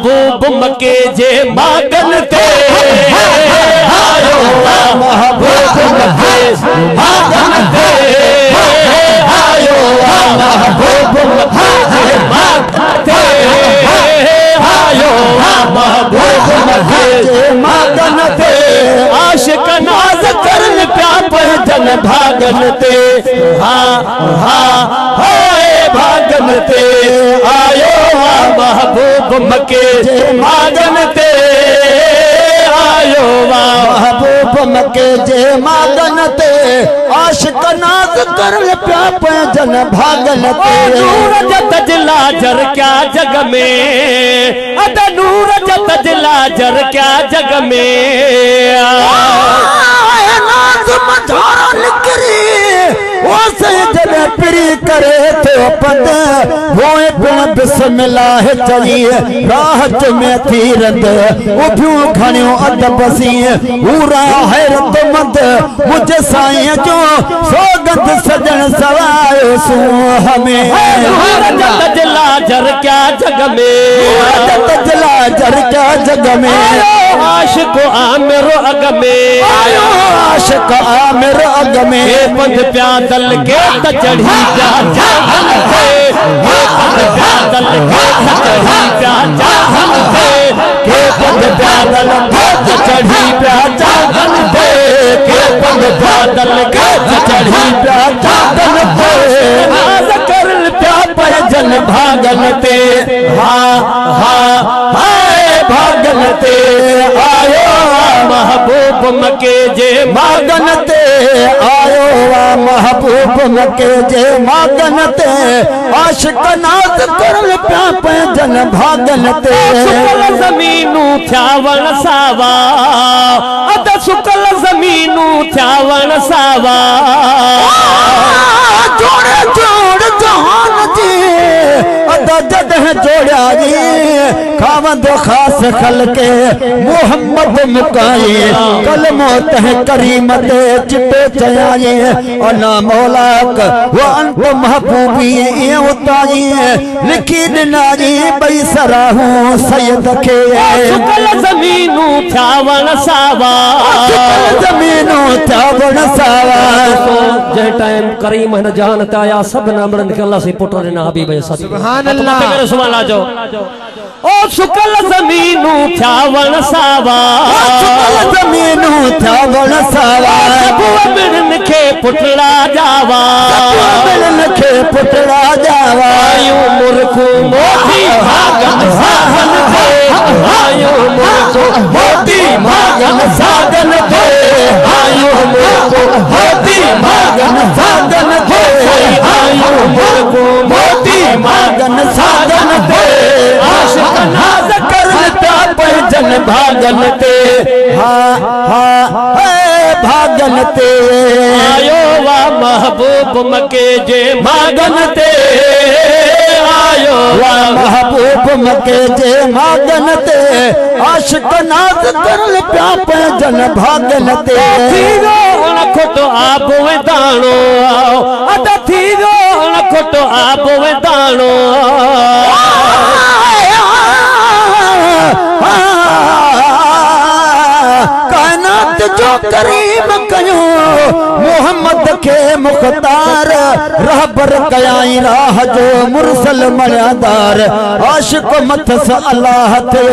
महबूब मके जे मागन ते आयो महबूब मके मागन ते आयो महबूब मके जे मागन ते आयो महबूब मके जे मागन ते आशिक नाज करन प्या पहजन भागन ते भागन ते आयो महबूब मके जे मागन ते आयो महबूब मके जे मागन ते आशिक नाज करन प्या पहजन भागन ते नूर जत जिला जर क्या जग में अद नूर जत जिला जर क्या जग में नाज मझारा निकरी वो सजद पिरी करे तो पद होए बिन बिस्मिल्लाह चलिए राहत में थी रंद उभियो खणियो अदब सी पूरा हैरत मत मुझे साईं जो सोगंद सजन सवायो सू हमें जत जिला जर क्या जग में जत जिला जर क्या जग में आशिक आमिर अग में आशिक आमिर अग में पंध प्यादल के चढ़ी जा जागन थे पंध प्यादल के चढ़ी जा जागन थे के पंध प्यादल के चढ़ी जा जागन थे के पंध प्यादल के चढ़ी जा जागन थे नाज करन प्या पहजन भागन ते भागन ते आयो महबूब मके जे मागन ते आयो महबूब मके जे मागन ते आशिक नाज करन प्या पहजन भागन ते सुकल ज़मीनू थया वण सावा अद सुकल ज़मीनू थया वण सावा जोड़े जोड़ जहान जी अद जदह जोड़ा जी खावंदो खास खल के मोहम्मद मुकाए कलमो तह करीम ते चिटे चयाए अना मौलाक व अंत महबूबी उताई लिखी दिनाजी बई सराहू सैयद के सुकल ज़मीनू थया वण सावा सुकल ज़मीनू थया वण सावा जे टाइम करीम न जान ताया सब नामरन के अल्लाह से पुट ने हबीब साथी सुभान अल्लाह सुभान अल्लाह जो ओ सुकल ज़मीनू थया वण सावा सुकल ज़मीनू थया वण सावा सब मिलन के पुटड़ा जावा सब मिलन के पुटड़ा जावा आयो मुर्खो मोती भागन सागन थे आयो मुर्खो मोती भागन सागन थे आयो मुर्खो मोती भागन सागन थे आयो मुर्खो मोती भागन सागन थे आशिक नाज करन प्या पहजन भागन ते भागन ते आयो वा महबूब मके जे मागन ते आयो वा महबूब मके जे मागन ते आशिक नाज करन प्या पहजन भागन ते थीरो खोटो आप वे दाणो अद थीरो खोटो आप वे दाणो कायनात जो करीम कयो मोहम्मद के मुख्तार रहबर कयाई राह जो मुरसल मर्यादार आशिक मथस अल्लाह थे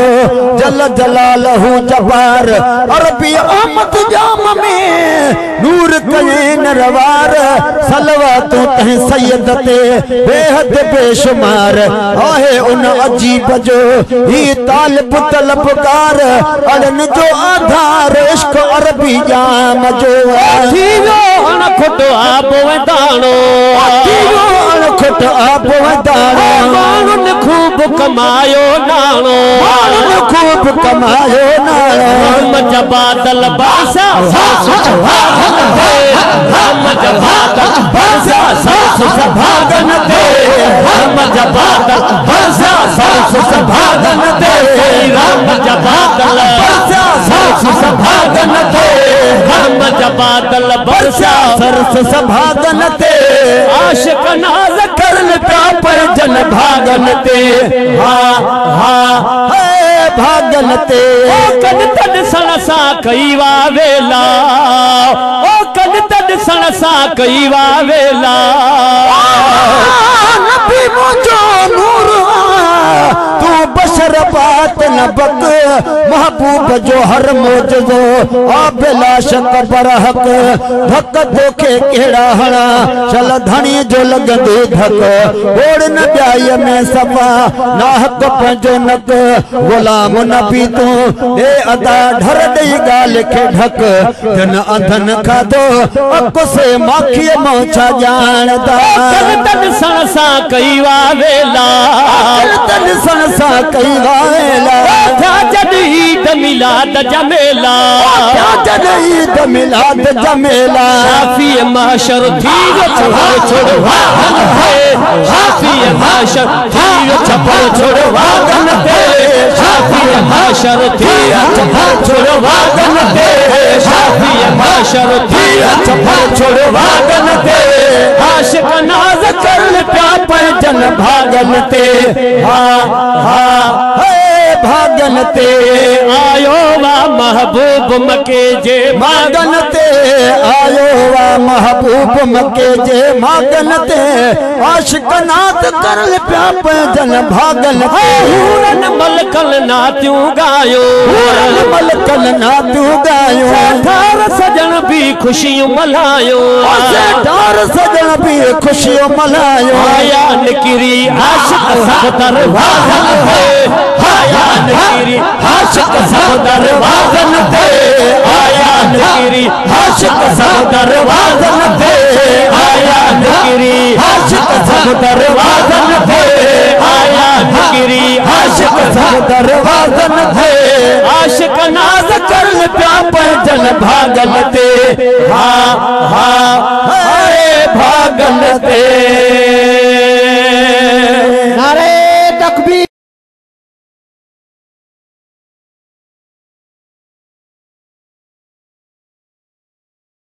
जल जलालहू जबार अरबी अहमद जाम में नूर कये नरवार सलवातू तह सैयद ते बेहद बेशुमार आहे उन अजीब जो ही तालिब तलबकार अड़न जो आधार इश्क अरबी जाम जो थीवो अणखुट आप वदाणो थीवो अणखुट आप वदाणो मानुन खूब कमायो नाणो मानुन खूब कमायो नाणो हम जबादल बासा सासु सभागन दे हम जबादल बासा सासु सभागन दे हम जबादल बासा सासु सभागन दे हम जबादल बासा सासु सभागन दे हम जबादल बासा सरस सभागन ते आशिक नाज करन प्या पर जन भागन ते हा हा भागन ते कन तन सन सा कई वा वेला कन तन सन सा कई वा वेला नबी मुझो नूर तू बशर बात न बक महबूब जो हर मोजो आ बिला शक बरहक धक दोखे केड़ा हणा चल धनी जो लगंदे धक ओड़ न जाय में सफा नाहक पंजो नक गुलाम नबी तू ए अदा ढर दई गाल के ढक जन अंधन खादो अक से माखी मोछा जानदा तन सन सा कई वा वेला तन सन सा कई वा वेला जद ईद मिलाद जमेला ईद मिलाद जमेला शाफी माशर धीर छपर छोड़वा शाफी माशर धीर छपर छोड़वा शाफी माशर धीर छपर छोड़वा शाफी माशर धीर छपर छोड़वा आशिक नाज कर प्या पर जन भागन ते भागन ते आयो वा महबूब मके जे भागन ते आयो वा महबूब मके जे भागन ते आशिक नात कर प्या पर जन भागन ते हूरन मलकल नात्यूं गायो हूरन मलकल नात्यूं गायो ठार सजन भी खुशियों मल्हायो ठार सजन भी खुशियों मल्हायो आया निकिरी आशिक सब दरवाज़न ते आया निकिरी आशिक सब दरवाज़न ते आया निकिरी आशिक सब दरवाज़न ते आया निकिरी आशिक सब दरवाज़न ते आया निकिरी आशिक सब दरवाज़न ते आशिक नाज कर प्या पर जन भागन ते हा